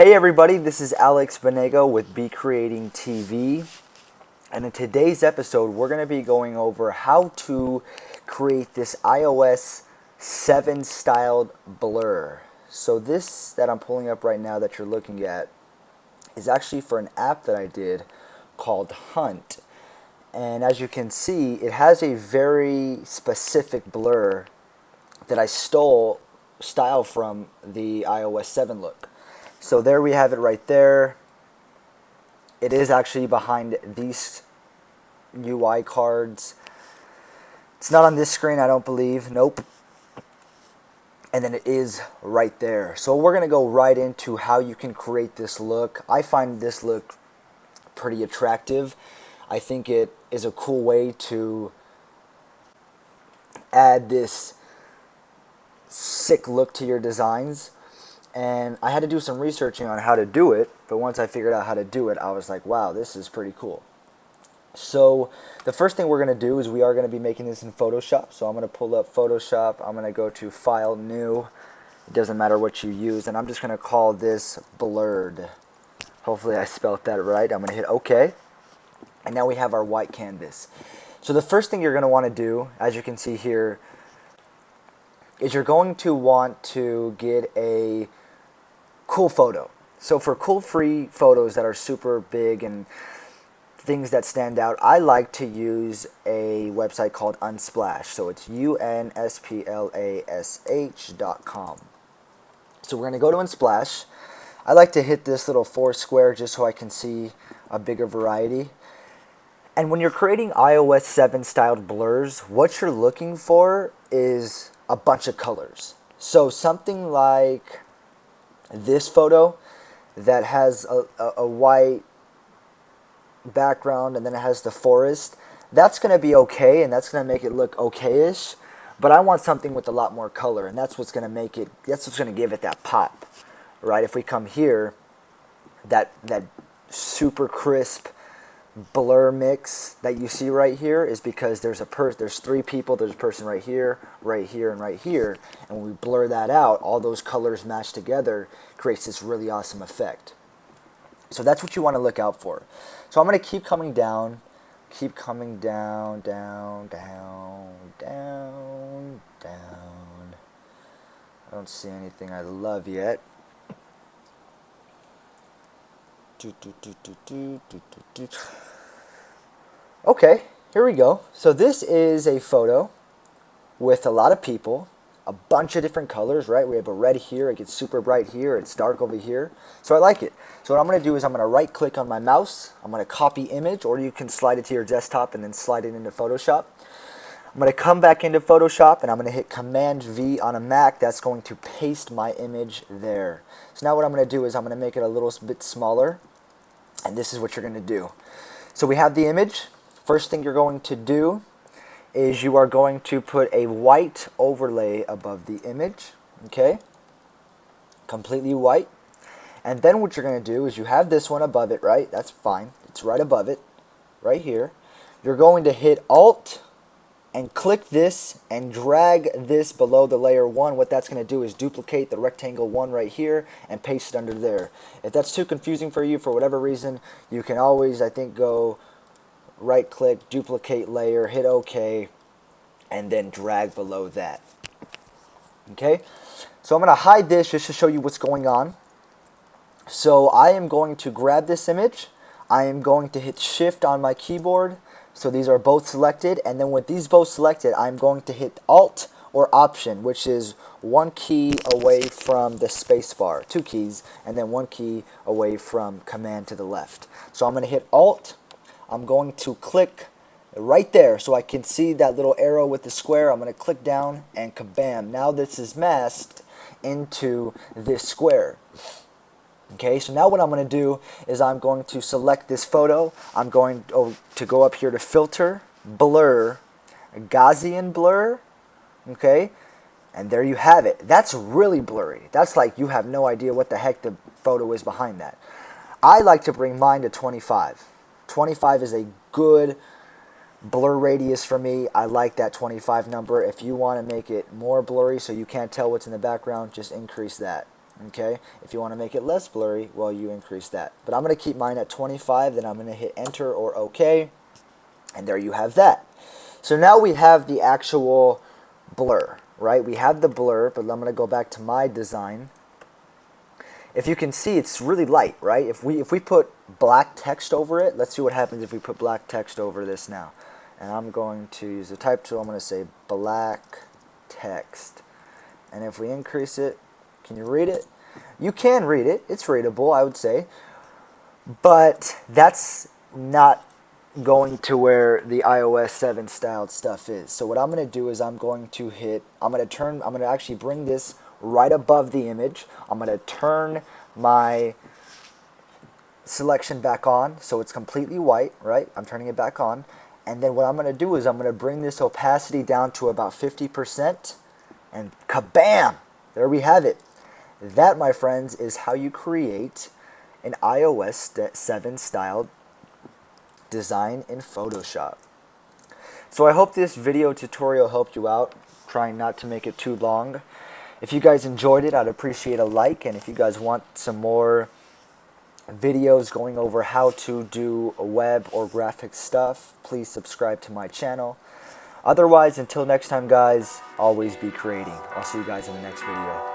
Hey everybody, this is Alex Benego with bcreating TV, and in today's episode we're going to be going over how to create this iOS 7 styled blur. So this that I'm pulling up right now that you're looking at is actually for an app that I did called Hunt, and as you can see it has a very specific blur that I stole style from the iOS 7 look. So there we have it right there. It is actually behind these UI cards. It's not on this screen, I don't believe. Nope. And then it is right there. So we're going to go right into how you can create this look. I find this look pretty attractive. I think it is a cool way to add this sick look to your designs. And I had to do some researching on how to do it, but once I figured out how to do it, I was like, wow, this is pretty cool. So the first thing we're going to do is we are going to be making this in Photoshop. So I'm going to pull up Photoshop. I'm going to go to File, New. It doesn't matter what you use. And I'm just going to call this Blurred. Hopefully I spelled that right. I'm going to hit OK. And now we have our white canvas. So the first thing you're going to want to do, as you can see here, is you're going to want to get a cool photo. So for cool free photos that are super big and things that stand out, I like to use a website called Unsplash. So it's unsplash.com. So we're going to go to Unsplash. I like to hit this little 4 square just so I can see a bigger variety. And when you're creating iOS 7 styled blurs, what you're looking for is a bunch of colors. So something like this photo that has a white background and then it has the forest, that's going to be okay and that's going to make it look okay-ish, but I want something with a lot more color, and that's what's going to make it, that's what's going to give it that pop, right? If we come here, that super crisp blur mix that you see right here is because there's 3 people, there's a person right here, and right here, and when we blur that out, all those colors matched together creates this really awesome effect. So that's what you want to look out for. So I'm going to keep coming down, down, down, down. I don't see anything I love yet. Okay, here we go. So this is a photo with a lot of people, a bunch of different colors, right? We have a red here, it gets super bright here, it's dark over here. So I like it. So what I'm going to do is I'm going to right click on my mouse, I'm going to copy image, or you can slide it to your desktop and then slide it into Photoshop. I'm going to come back into Photoshop and I'm going to hit Command V on a Mac. That's going to paste my image there. So now what I'm going to do is I'm going to make it a little bit smaller, and this is what you're going to do. So we have the image. First thing you're going to do is you are going to put a white overlay above the image, okay? Completely white. And then what you're going to do is you have this one above it, right? That's fine. It's right above it, right here. You're going to hit Alt and click this and drag this below the layer 1. What that's going to do is duplicate the rectangle 1 right here and paste it under there. If that's too confusing for you for whatever reason, you can always, I think, go right click, duplicate layer, hit OK, and then drag below that. Okay, so I'm going to hide this just to show you what's going on. So I am going to grab this image, I am going to hit Shift on my keyboard, so these are both selected, and then with these both selected, I'm going to hit Alt or Option, which is 1 key away from the space bar, 2 keys, and then 1 key away from Command to the left. So I'm going to hit Alt, I'm going to click right there so I can see that little arrow with the square. I'm going to click down and kabam. Now this is masked into this square. Okay, so now what I'm going to do is I'm going to select this photo. I'm going to go up here to Filter, Blur, Gaussian Blur. Okay, and there you have it. That's really blurry. That's like you have no idea what the heck the photo is behind that. I like to bring mine to 25. 25 is a good blur radius for me. I like that 25 number. If you want to make it more blurry so you can't tell what's in the background, just increase that. Okay, if you want to make it less blurry, well, you increase that. But I'm going to keep mine at 25, then I'm going to hit enter or OK, and there you have that. So now we have the actual blur, right? We have the blur, but I'm going to go back to my design. If you can see, it's really light, right? If we put black text over it, let's see what happens if we put black text over this now. And I'm going to use the type tool. I'm going to say black text. And if we increase it, can you read it? You can read it. It's readable, I would say. But that's not going to where the iOS 7 styled stuff is. So what I'm going to do is I'm going to actually bring this right above the image. I'm going to turn my selection back on so it's completely white, right? I'm turning it back on. And then what I'm going to do is I'm going to bring this opacity down to about 50%, and kabam! There we have it. That, my friends, is how you create an iOS 7 styled design in Photoshop. So I hope this video tutorial helped you out, trying not to make it too long. If you guys enjoyed it, I'd appreciate a like, and if you guys want some more videos going over how to do web or graphic stuff, please subscribe to my channel. Otherwise, until next time, guys, always be creating. I'll see you guys in the next video.